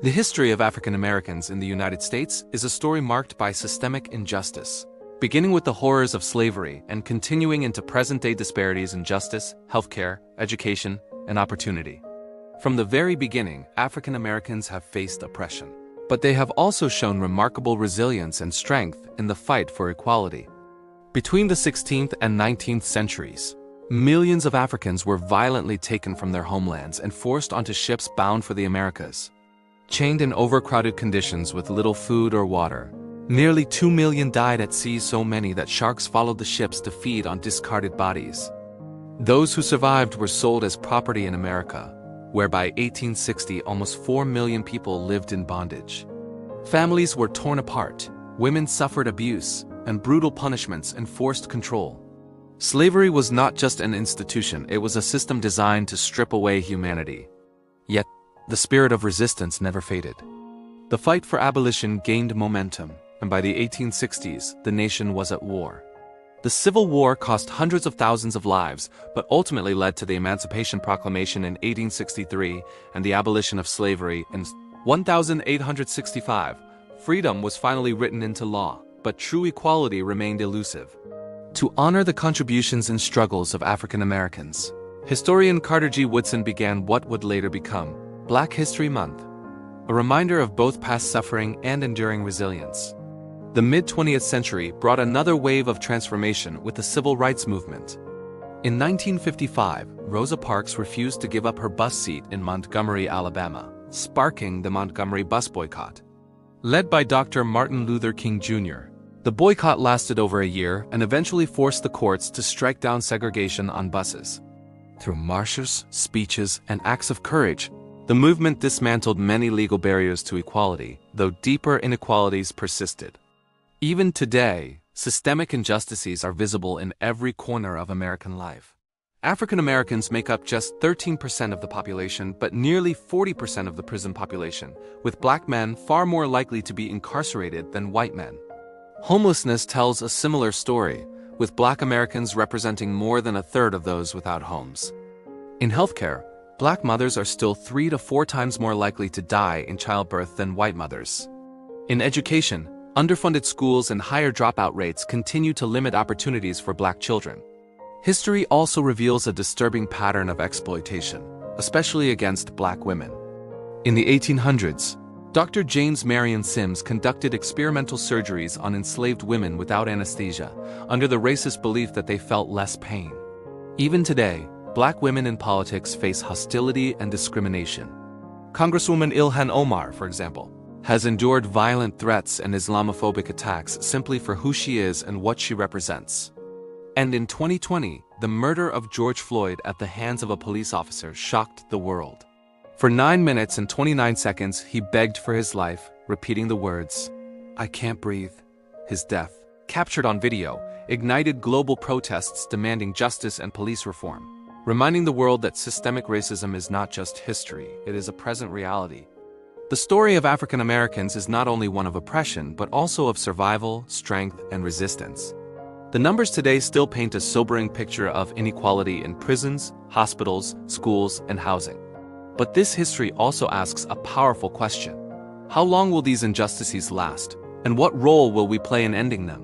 The history of African Americans in the United States is a story marked by systemic injustice, beginning with the horrors of slavery and continuing into present-day disparities in justice, healthcare, education, and opportunity. From the very beginning, African Americans have faced oppression, but they have also shown remarkable resilience and strength in the fight for equality. Between the 16th and 19th centuries, millions of Africans were violently taken from their homelands and forced onto ships bound for the Americas. Chained in overcrowded conditions with little food or water, nearly 2 million died at sea, so many that sharks followed the ships to feed on discarded bodies. Those who survived were sold as property in America, where by 1860 almost 4 million people lived in bondage. Families were torn apart, women suffered abuse, and brutal punishments enforced control. Slavery was not just an institution, it was a system designed to strip away humanity. Yet, the spirit of resistance never faded. The fight for abolition gained momentum, and by the 1860s, the nation was at war. The Civil War cost hundreds of thousands of lives, but ultimately led to the Emancipation Proclamation in 1863 and the abolition of slavery in 1865. Freedom was finally written into law, but true equality remained elusive. To honor the contributions and struggles of African Americans, historian Carter G. Woodson began what would later become Black History Month, a reminder of both past suffering and enduring resilience. The mid-20th century brought another wave of transformation with the Civil Rights Movement. In 1955, Rosa Parks refused to give up her bus seat in Montgomery, Alabama, sparking the Montgomery bus boycott. Led by Dr. Martin Luther King Jr., the boycott lasted over a year and eventually forced the courts to strike down segregation on buses. Through marches, speeches, and acts of courage, the movement dismantled many legal barriers to equality, though deeper inequalities persisted. Even today, systemic injustices are visible in every corner of American life. African Americans make up just 13% of the population, but nearly 40% of the prison population, with black men far more likely to be incarcerated than white men. Homelessness tells a similar story, with black Americans representing more than a third of those without homes. In healthcare, black mothers are still 3 to 4 times more likely to die in childbirth than white mothers. In education, underfunded schools and higher dropout rates continue to limit opportunities for black children. History also reveals a disturbing pattern of exploitation, especially against black women. In the 1800s, Dr. James Marion Sims conducted experimental surgeries on enslaved women without anesthesia, under the racist belief that they felt less pain. Even today, black women in politics face hostility and discrimination. Congresswoman Ilhan Omar, for example, has endured violent threats and Islamophobic attacks simply for who she is and what she represents. And in 2020, the murder of George Floyd at the hands of a police officer shocked the world. For 9 minutes and 29 seconds, he begged for his life, repeating the words, "I can't breathe." His death, captured on video, ignited global protests demanding justice and police reform, reminding the world that systemic racism is not just history, it is a present reality. The story of African Americans is not only one of oppression, but also of survival, strength, and resistance. The numbers today still paint a sobering picture of inequality in prisons, hospitals, schools, and housing. But this history also asks a powerful question. How long will these injustices last, and what role will we play in ending them?